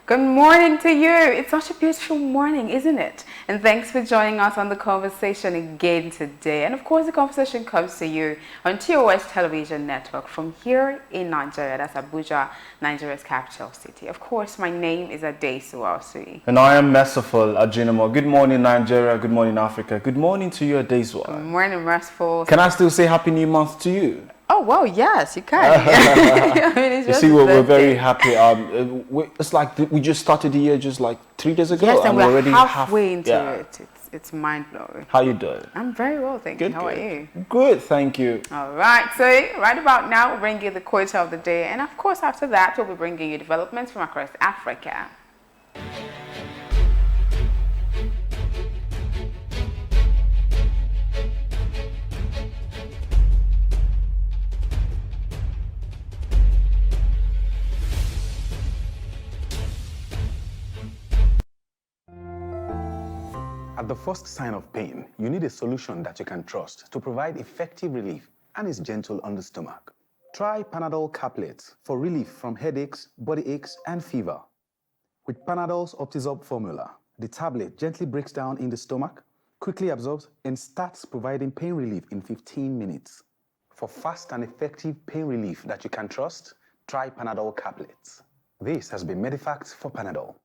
Good morning to you. It's such a beautiful morning, isn't it? And thanks for joining us on the conversation again today. And of course, the conversation comes to you on TOS Television Network from here in Nigeria. That's Abuja, Nigeria's capital city. Of course, my name is Adesu Osui. And I am Merciful Ajinamo. Good morning, Nigeria. Good morning, Africa. Good morning to you, Adesu. Good morning, Merciful. Can I still say Happy New Month to you? Oh, well, yes, you can. I mean, you see, we're very happy. It's like we just started the year just like 3 days ago. Yes, and we're already halfway into it. It's mind-blowing. How you doing? I'm very well, thank you. How are you? Good, thank you. All right, so right about now, we'll bring you the quote of the day. And of course, after that, we'll be bringing you developments from across Africa. At the first sign of pain, you need a solution that you can trust to provide effective relief and is gentle on the stomach. Try Panadol Caplets for relief from headaches, body aches, and fever. With Panadol's Optizorb formula, the tablet gently breaks down in the stomach, quickly absorbs, and starts providing pain relief in 15 minutes. For fast and effective pain relief that you can trust, try Panadol Caplets. This has been Medifacts for Panadol.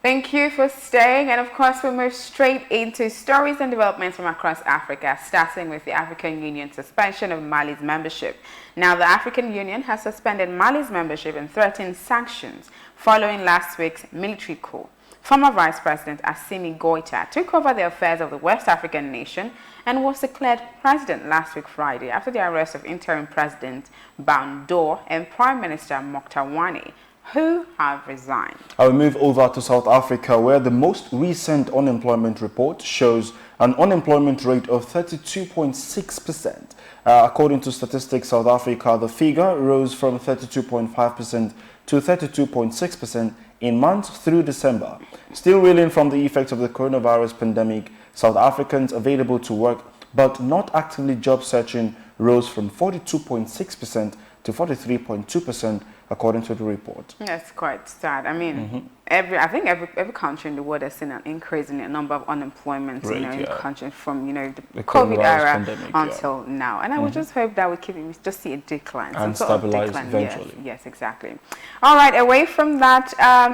Thank you for staying, and of course we'll move straight into stories and developments from across Africa, starting with the African Union's suspension of Mali's membership. Now, the African Union has suspended Mali's membership and threatened sanctions following last week's military coup. Former Vice President Assimi Goïta took over the affairs of the West African nation and was declared president last week Friday after the arrest of interim President Bandor and Prime Minister Moktar Wane, who have resigned. I will move over to South Africa, where the most recent unemployment report shows an unemployment rate of 32.6%. According to Statistics South Africa, the figure rose from 32.5% to 32.6% in months through December. Still reeling from the effects of the coronavirus pandemic, South Africans available to work but not actively job searching rose from 42.6% to 43.2%, according to the report. That's quite sad. I mean, I think every country in the world has seen an increase in the number of unemployment in countries from the COVID era pandemic, until now. And I would just hope that we just see a decline and stabilize eventually. Yes, exactly. All right. Away from that,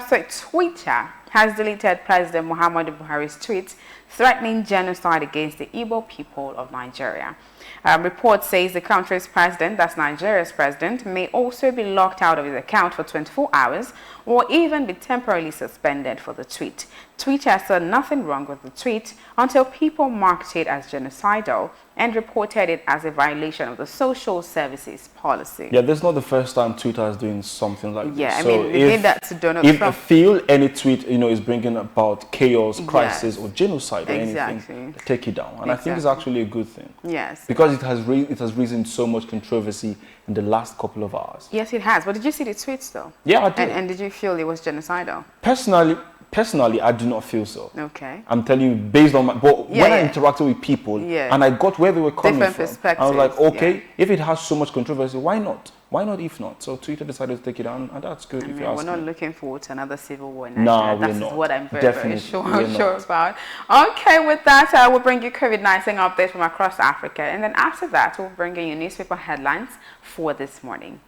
so Twitter has deleted President Muhammadu Buhari's tweets threatening genocide against the Igbo people of Nigeria. Report says the country's president, that's Nigeria's president, may also be locked out of his account for 24 hours or even be temporarily suspended for the tweet. Twitter said nothing wrong with the tweet until people marked it as genocidal and reported it as a violation of the social services policy. Yeah, this is not the first time Twitter is doing something like this. Yeah, I mean, they did that to Donald Trump. If feel any tweet, is bringing about chaos, crisis, or genocide or anything, take it down. And I think it's actually a good thing. Yes. Because it has risen so much controversy in the last couple of hours. Yes, it has. But did you see the tweets, though? Yeah, I did. And did you feel it was genocidal? Personally, I do not feel so. Okay. I'm telling you, based on when I interacted with people and I got where they were coming from, I was like, okay, if it has so much controversy, why not? Why not if not? So Twitter decided to take it down, and that's good. We're not looking forward to another civil war in Nigeria. No, we're not. That's what I'm very sure about. Okay, with that, we'll bring you COVID-19 updates from across Africa. And then after that, we'll bring you newspaper headlines for this morning.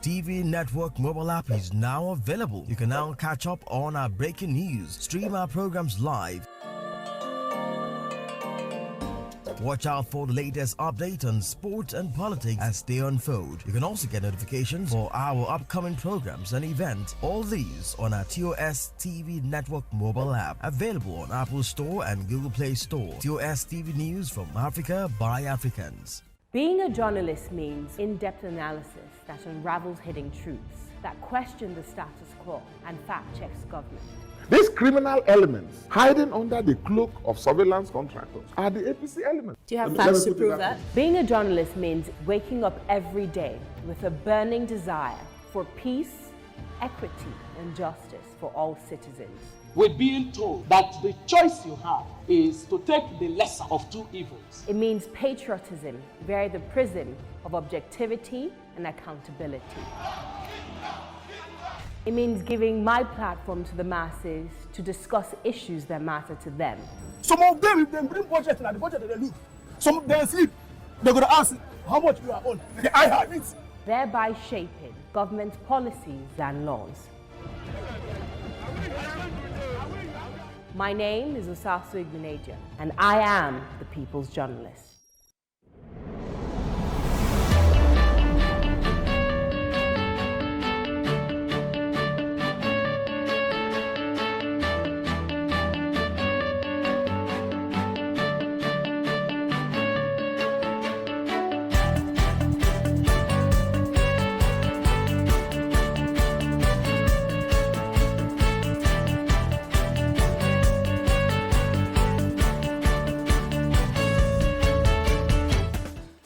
TV network mobile app is now available. You can now catch up on our breaking news, stream our programs live, watch out for the latest update on sports and politics as they unfold. You can also get notifications for our upcoming programs and events. All these on our TOS TV network mobile app, available on Apple Store and Google Play Store. TOS TV News from Africa by Africans. Being a journalist means in-depth analysis that unravels hidden truths. that question the status quo and fact-checks government. These criminal elements hiding under the cloak of surveillance contractors are the APC elements. Do you have facts to prove that? Being a journalist means waking up every day with a burning desire for peace, equity, and justice for all citizens. We're being told that the choice you have is to take the lesser of two evils. It means patriotism via the prism of objectivity and accountability. It means giving my platform to the masses to discuss issues that matter to them. Some of them, if they bring budget and the budget they look, some of them sleep. They're going to ask how much you are on. I have it. Thereby shaping government policies and laws. My name is Osasu Igbenegbu, and I am the People's Journalist.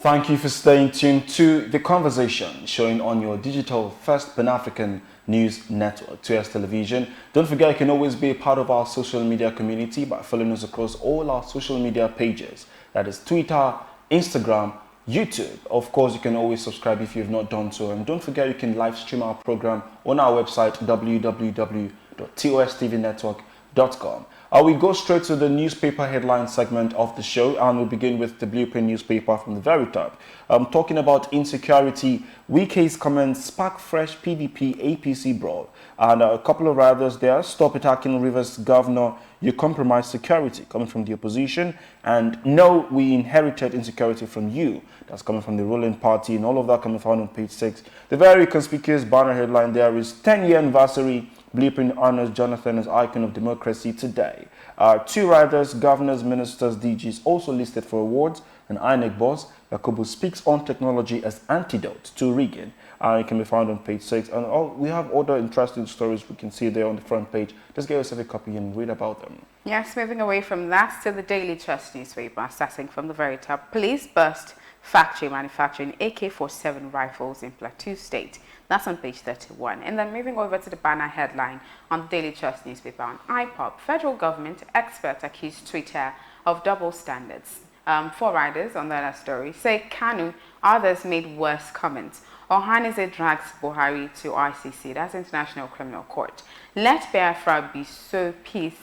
Thank you for staying tuned to The Conversation, showing on your digital first Pan-African news network, 2S Television. Don't forget you can always be a part of our social media community by following us across all our social media pages. That is Twitter, Instagram, YouTube. Of course, you can always subscribe if you've not done so. And don't forget you can live stream our program on our website, www.tostvnetwork.com. We go straight to the newspaper headline segment of the show, and we'll begin with the Blueprint newspaper from the very top. Talking about insecurity, Wike's comments spark fresh PDP APC brawl, and a couple of others there. Stop attacking Rivers Governor, you compromise security, coming from the opposition, and no, we inherited insecurity from you. That's coming from the ruling party, and all of that can be found on page 6. The very conspicuous banner headline there is 10-year anniversary. Blueprint honors Jonathan as icon of democracy today. 2 riders, governors, ministers, DGs also listed for awards. And INEC boss, Yakubu, speaks on technology as antidote to rigging. It can be found on page 6. And we have other interesting stories we can see there on the front page. Just get yourself a copy and read about them. Yes, moving away from that to the Daily Trust newspaper, starting from the very top. Police burst factory manufacturing AK-47 rifles in Plateau State. That's on page 31. And then moving over to the banner headline on the Daily Trust newspaper on IPOP, federal government experts accuse Twitter of double standards. 4 riders on the other story say Kanu, others made worse comments. Ohaneze drags Buhari to ICC, that's International Criminal Court. Let Biafra be so peace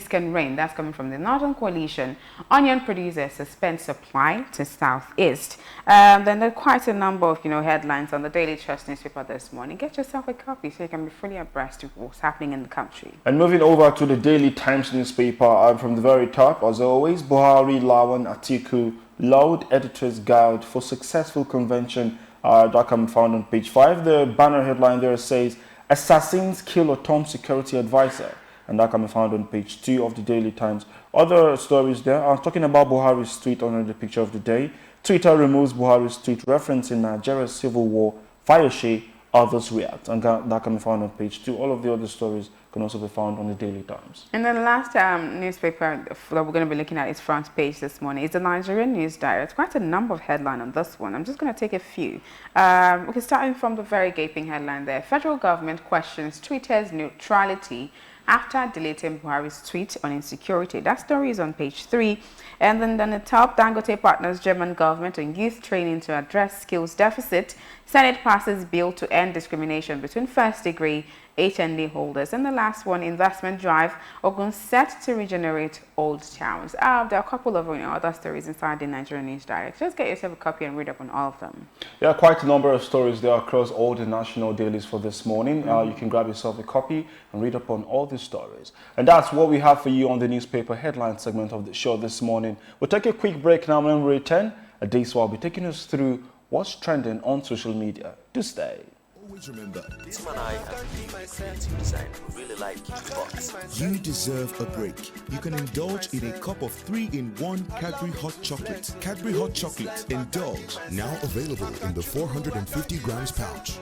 can reign. That's coming from the Northern Coalition. Onion producers suspend supply to Southeast. Then there are quite a number of headlines on the Daily Trust newspaper this morning. Get yourself a copy so you can be fully abreast of what's happening in the country. And moving over to the Daily Times newspaper, from the very top, as always, Buhari, Lawan, Atiku, Loud Editors Guide for Successful Convention. That can be found on page 5. The banner headline there says, Assassins kill a Tom security advisor. And that can be found on page 2 of the Daily Times. Other stories there. I'm talking about Buhari's tweet under the picture of the day. Twitter removes Buhari's tweet referencing Nigeria's civil war. Fayose, others react. And that can be found on page 2. All of the other stories can also be found on the Daily Times. And then the last newspaper that we're going to be looking at is front page this morning. It's the Nigerian News Diary. It's quite a number of headlines on this one. I'm just going to take a few. We can start from the very gaping headline there. Federal government questions Twitter's neutrality after deleting Buhari's tweet on insecurity. That story is on page 3. And then on the top, Dangote partners German government on youth training to address skills deficit. Senate passes bill to end discrimination between first-degree HND holders. And the last one, investment drive, Ogun set to regenerate old towns. There are a couple of other stories inside the Nigerian News Direct. Just get yourself a copy and read up on all of them. Yeah, quite a number of stories there across all the national dailies for this morning. You can grab yourself a copy and read up on all these stories. And that's what we have for you on the newspaper headline segment of the show this morning. We'll take a quick break now, and when we return, Adeswa will be taking us through what's trending on social media. Do stay. Always remember, Tim and I have creative design. We really like box. You deserve a break. You can indulge in a cup of 3-in-1 Cadbury Hot Chocolate. Cadbury Hot Chocolate. Indulge. Now available in the 450 grams pouch.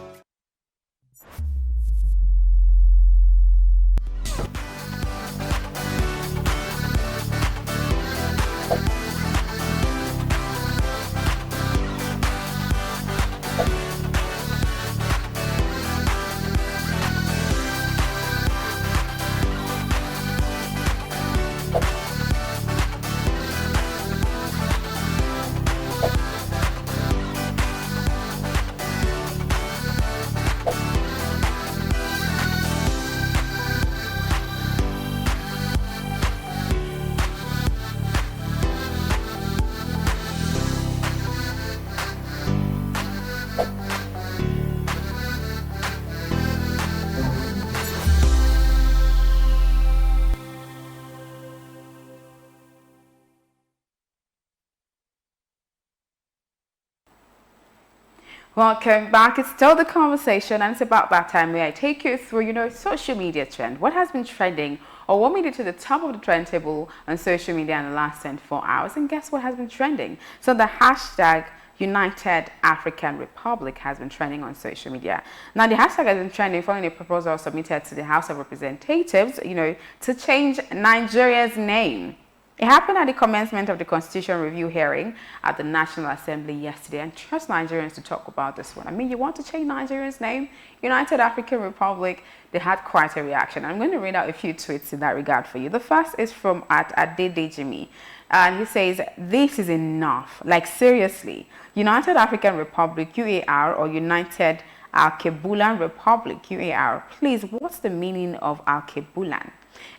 Welcome back. It's still the conversation, and it's about that time where I take you through, social media trend. What has been trending, or what made it to the top of the trend table on social media in the last 24 hours? And guess what has been trending? So the hashtag United African Republic has been trending on social media. Now, the hashtag has been trending following a proposal submitted to the House of Representatives, to change Nigeria's name. It happened at the commencement of the Constitution Review hearing at the National Assembly yesterday, and trust Nigerians to talk about this one. I mean, you want to change Nigeria's name? United African Republic. They had quite a reaction. I'm going to read out a few tweets in that regard for you. The first is from @Adedejimi, and he says, "This is enough. Like, seriously, United African Republic, UAR, or United Alkebulan Republic, UAR. Please, what's the meaning of Alkebulan?"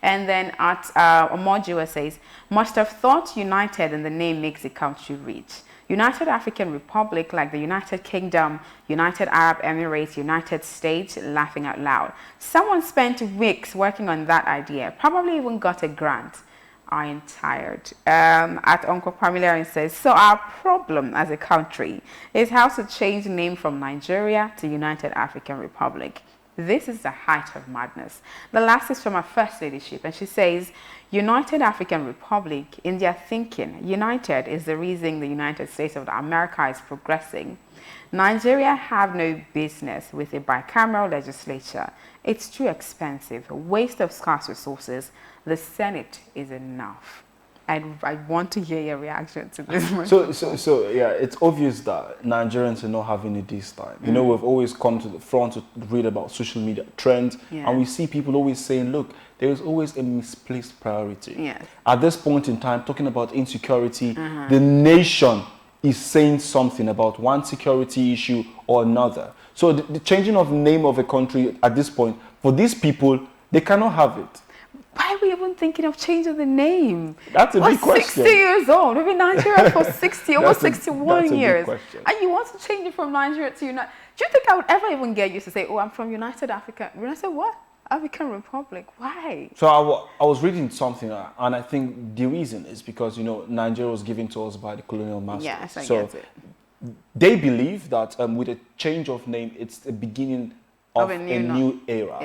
And then Omojua says, "Must have thought United in the name makes the country rich. United African Republic, like the United Kingdom, United Arab Emirates, United States, laughing out loud. Someone spent weeks working on that idea, probably even got a grant. I am tired." At Uncle Pamela says, "So our problem as a country is how to change the name from Nigeria to United African Republic. This is the height of madness." The last is from our First Ladyship, and she says, "United African Republic, in their thinking, United is the reason the United States of America is progressing. Nigeria have no business with a bicameral legislature. It's too expensive, a waste of scarce resources. The Senate is enough." I want to hear your reaction to this one. So yeah, it's obvious that Nigerians are not having it this time. We've always come to the front to read about social media trends, and we see people always saying, look, there is always a misplaced priority. Yes. At this point in time, talking about insecurity, the nation is saying something about one security issue or another. So the changing of the name of a country at this point, for these people, they cannot have it. Why are we even thinking of changing the name? That's a big question. 60 years old. We've been in Nigeria for 60, almost 61 years. Big question. And you want to change it from Nigeria to United? Do you think I would ever even get used to say, "Oh, I'm from United Africa"? When I say, "What? African Republic"? Why? So I was reading something, and I think the reason is because, Nigeria was given to us by the colonial masters. Yes, I so get it. They believe that with a change of name, it's the beginning of a new era.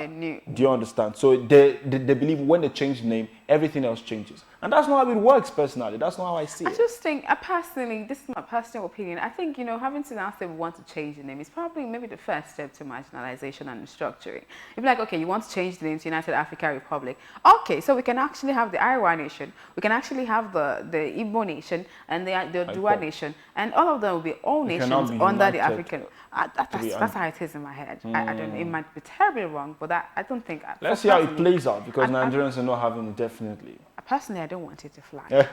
Do you understand? So they believe when they change the name, everything else changes. And that's not how it works personally. That's not how I see it. I just think, personally, this is my personal opinion, I think, having to now say we want to change the name is probably maybe the first step to marginalization and restructuring. You'd be like, okay, you want to change the name to United African Republic. Okay, so we can actually have the Iowa nation, we can actually have the Igbo nation, and the Dua nation, and all of them will be all nations under the African. That's how it is in my head. I don't know, it might be terribly wrong, but I don't think. Let's see how it plays out, because Nigerians are not having it, definitely. Personally, I don't want it to fly.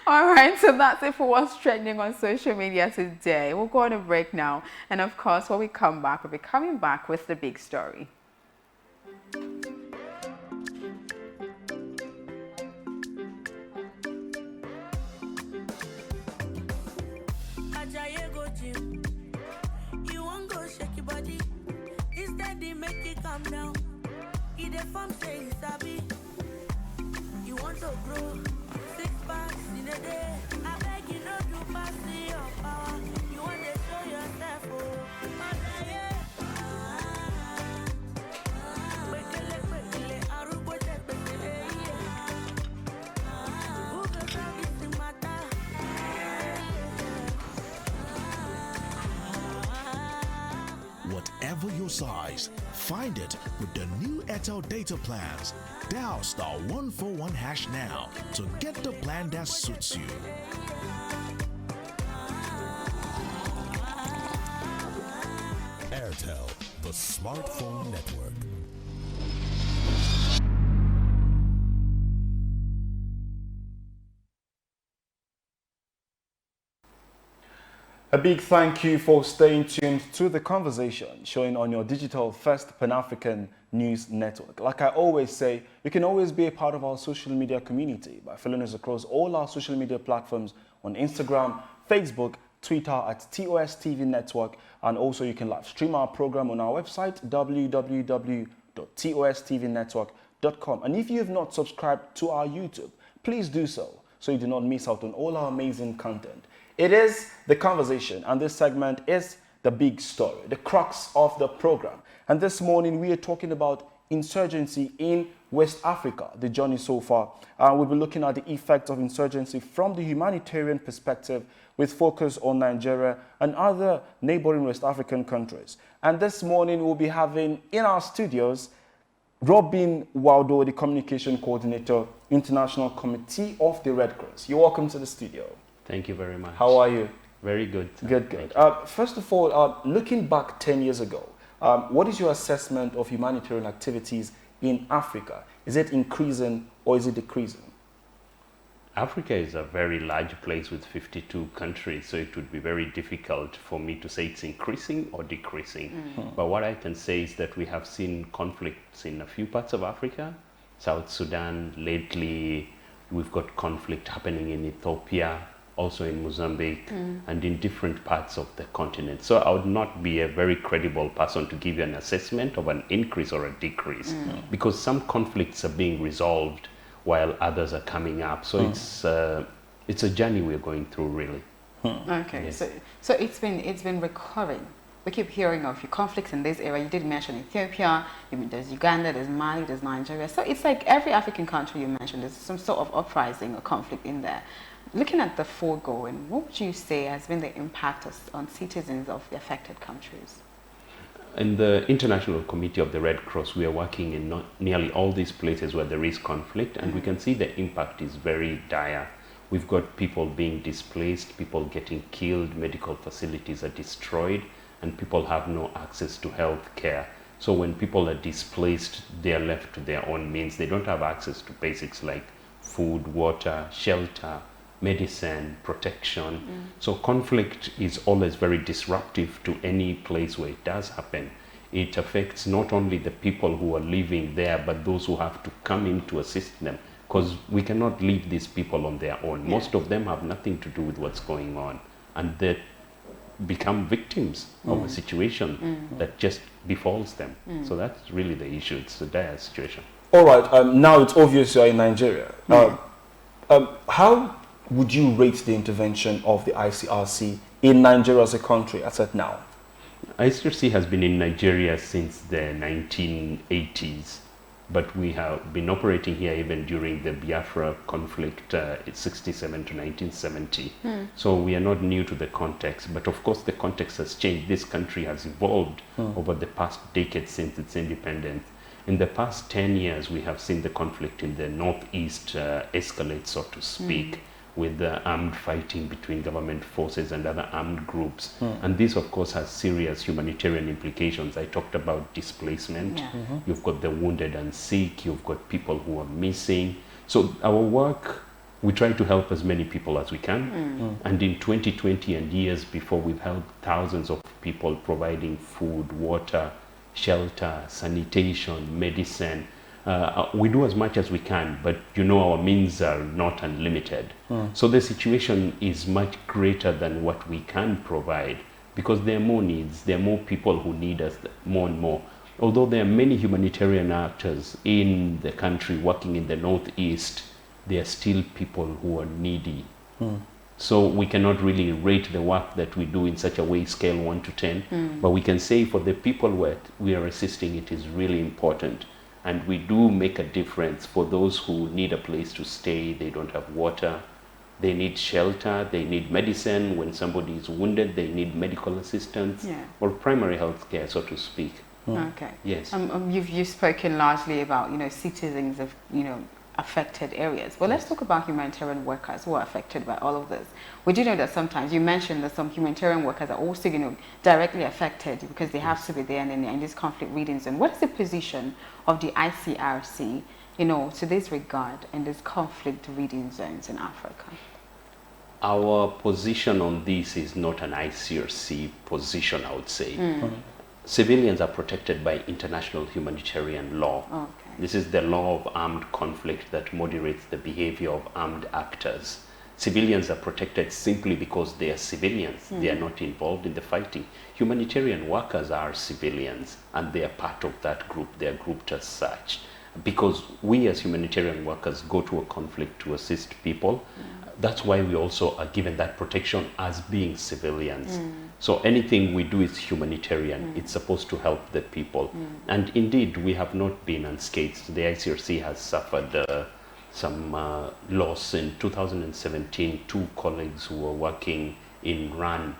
All right, so that's it for what's trending on social media today. We'll go on a break now. And of course, when we come back, we'll be coming back with the big story. You won't go shake your body. Instead, they make it calm down. Eat the farm, say it's happy. You want to grow 6 packs in a day. I beg you not to pass your power. You want to show yourself, oh. Whatever your size, find it with the new Airtel data plans. Dial *141# now to get the plan that suits you. Airtel, the smartphone network. A big thank you for staying tuned to the conversation, showing on your digital first Pan-African news network. Like I always say, you can always be a part of our social media community by following us across all our social media platforms on Instagram, Facebook, Twitter at TOS TV Network, and also you can live stream our program on our website www.tostvnetwork.com. And if you have not subscribed to our YouTube, please do so you do not miss out on all our amazing content. It is the conversation, and this segment is the big story, the crux of the program. And this morning we are talking about insurgency in West Africa, the journey so far. We'll be looking at the effects of insurgency from the humanitarian perspective, with focus on Nigeria and other neighboring West African countries. And this morning we'll be having in our studios Robin Waldo, the Communication Coordinator, International Committee of the Red Cross. You're welcome to the studio. Thank you very much. How are you? Very good. Good. First of all, looking back 10 years ago, what is your assessment of humanitarian activities in Africa? Is it increasing or is it decreasing? Africa is a very large place with 52 countries, so it would be very difficult for me to say it's increasing or decreasing. But what I can say is that we have seen conflicts in a few parts of Africa. South Sudan, lately we've got conflict happening in Ethiopia, also in Mozambique, and in different parts of the continent. So I would not be a very credible person to give you an assessment of an increase or a decrease, because some conflicts are being resolved while others are coming up. So it's a journey we're going through, really. Okay, Yes. so it's been recurring. We keep hearing of conflicts in this area. You did mention Ethiopia, there's Uganda, there's Mali, there's Nigeria. So it's like every African country you mentioned, there's some sort of uprising or conflict in there. Looking at the foregoing, what would you say has been the impact on citizens of the affected countries? In the International Committee of the Red Cross, we are working in nearly all these places where there is conflict, and we can see the impact is very dire. We've got people being displaced, people getting killed, medical facilities are destroyed, and people have no access to health care. So when people are displaced, they are left to their own means. They don't have access to basics like food, water, shelter, medicine, protection. So conflict is always very disruptive to any place where it does happen. It affects not only the people who are living there, but those who have to come in to assist them, because we cannot leave these people on their own. Most of them have nothing to do with what's going on, and they become victims of a situation that just befalls them. So that's really the issue. It's a dire situation. All right, now it's obvious you're in Nigeria. How would you rate the intervention of the ICRC in Nigeria as a country as at now? ICRC has been in Nigeria since the 1980s, but we have been operating here even during the Biafra conflict, 67 to 1970. So we are not new to the context, but of course the context has changed. This country has evolved over the past decade since its independence. In the past 10 years, we have seen the conflict in the northeast escalate, so to speak, with the armed fighting between government forces and other armed groups. And this, of course, has serious humanitarian implications. I talked about displacement. You've got the wounded and sick. You've got people who are missing. So our work, we try to help as many people as we can. And in 2020 and years before, we've helped thousands of people providing food, water, shelter, sanitation, medicine. We do as much as we can, but our means are not unlimited. So the situation is much greater than what we can provide, because there are more needs, there are more people who need us more and more. Although there are many humanitarian actors in the country working in the northeast, there are still people who are needy. So we cannot really rate the work that we do in such a way, scale 1 to 10, but we can say for the people we are assisting, it is really important. And we do make a difference for those who need a place to stay. They don't have water, they need shelter, they need medicine. When somebody is wounded, they need medical assistance or primary health care, so to speak. Okay. Yes. You've spoken largely about citizens of affected areas. But let's talk about humanitarian workers who are affected by all of this. We do know that sometimes you mentioned that some humanitarian workers are also directly affected because they have to be there and then in this conflict readings. And what is the position of the ICRC to this regard in these conflict reading zones in Africa? Our position on this is not an ICRC position, I would say. Civilians are protected by international humanitarian law. Okay. This is the law of armed conflict that moderates the behavior of armed actors. Civilians are protected simply because they are civilians. They are not involved in the fighting. Humanitarian workers are civilians, and they are part of that group. They are grouped as such. because we as humanitarian workers go to a conflict to assist people. That's why we also are given that protection as being civilians. So anything we do is humanitarian. It's supposed to help the people. And indeed, we have not been unscathed. The ICRC has suffered some loss. In 2017, 2 colleagues who were working in RAN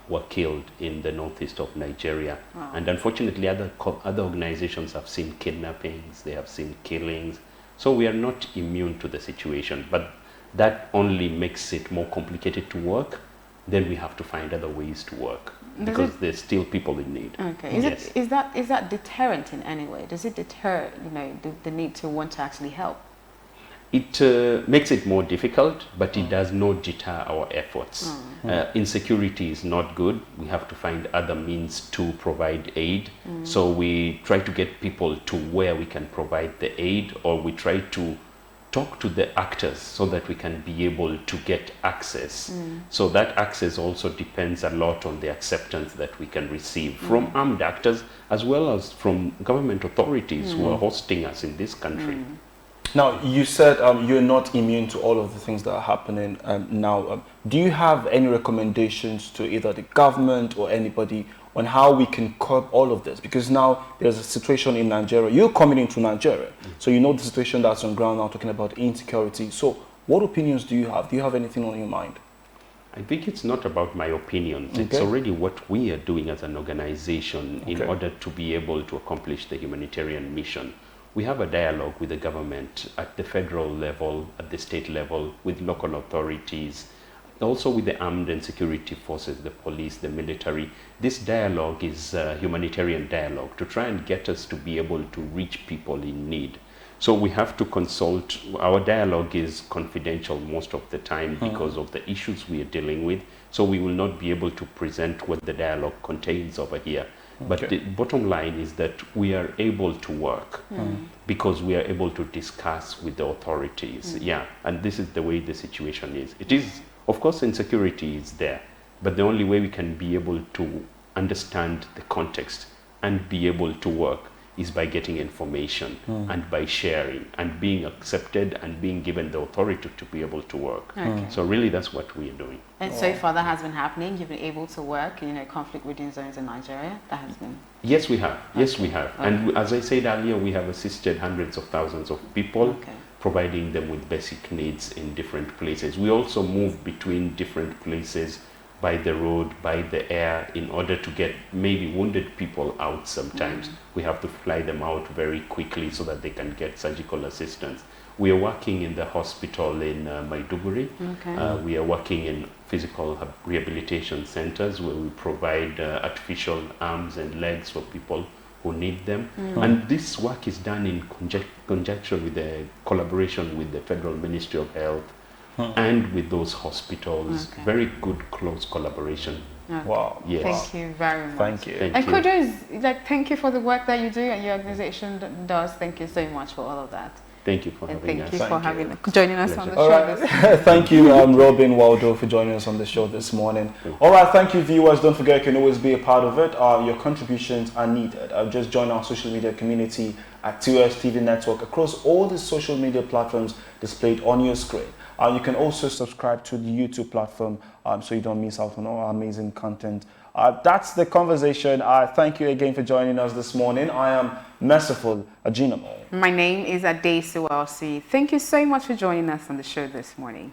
were killed in the northeast of Nigeria. Wow. And unfortunately, other organizations have seen kidnappings, they have seen killings. So we are not immune to the situation, but that only makes it more complicated to work. Then we have to find other ways to work because there's still people in need. Okay. Is that deterrent in any way? Does it deter, the need to want to actually help? It makes it more difficult, but it does not deter our efforts. Insecurity is not good. We have to find other means to provide aid. So we try to get people to where we can provide the aid, or we try to talk to the actors so that we can be able to get access. So that access also depends a lot on the acceptance that we can receive from armed actors as well as from government authorities who are hosting us in this country. Now, you said you're not immune to all of the things that are happening now. Do you have any recommendations to either the government or anybody on how we can curb all of this? Because now there's a situation in Nigeria. You're coming into Nigeria, so you know the situation that's on ground now, talking about insecurity. So what opinions do you have? Do you have anything on your mind? I think it's not about my opinions. It's already what we are doing as an organization in order to be able to accomplish the humanitarian mission. We have a dialogue with the government at the federal level, at the state level, with local authorities, also with the armed and security forces, the police, the military. This dialogue is a humanitarian dialogue to try and get us to be able to reach people in need. So we have to consult. Our dialogue is confidential most of the time because of the issues we are dealing with. So we will not be able to present what the dialogue contains over here. But the bottom line is that we are able to work because we are able to discuss with the authorities. And this is the way the situation is. It is, of course, insecurity is there, but the only way we can be able to understand the context and be able to work is by getting information and by sharing and being accepted and being given the authority to be able to work. So really that's what we are doing. And so far that has been happening? You've been able to work in conflict-ridden zones in Nigeria? That has been... Yes, we have. Yes, we have. And as I said earlier, we have assisted hundreds of thousands of people, providing them with basic needs in different places. We also move between different places by the road, by the air, in order to get maybe wounded people out sometimes. We have to fly them out very quickly so that they can get surgical assistance. We are working in the hospital in Maiduguri. We are working in physical rehabilitation centers where we provide artificial arms and legs for people who need them. And this work is done in conjunction with the collaboration with the Federal Ministry of Health and with those hospitals. Very good, close collaboration. Wow. Yes. Thank you very much. Thank you. And kudos, thank you for the work that you do and your organization does. Thank you so much for all of that. Thank you for having us. Thank you for joining us on the show. Right. Thank you, Robin Waldo, for joining us on the show this morning. All right, thank you, viewers. Don't forget, you can always be a part of it. Your contributions are needed. Just join our social media community at TOS TV Network across all the social media platforms displayed on your screen. You can also subscribe to the YouTube platform so you don't miss out on all our amazing content. That's the conversation. Thank you again for joining us this morning. I am Merciful Ajinamo. My name is Adesu Elsie. Thank you so much for joining us on the show this morning.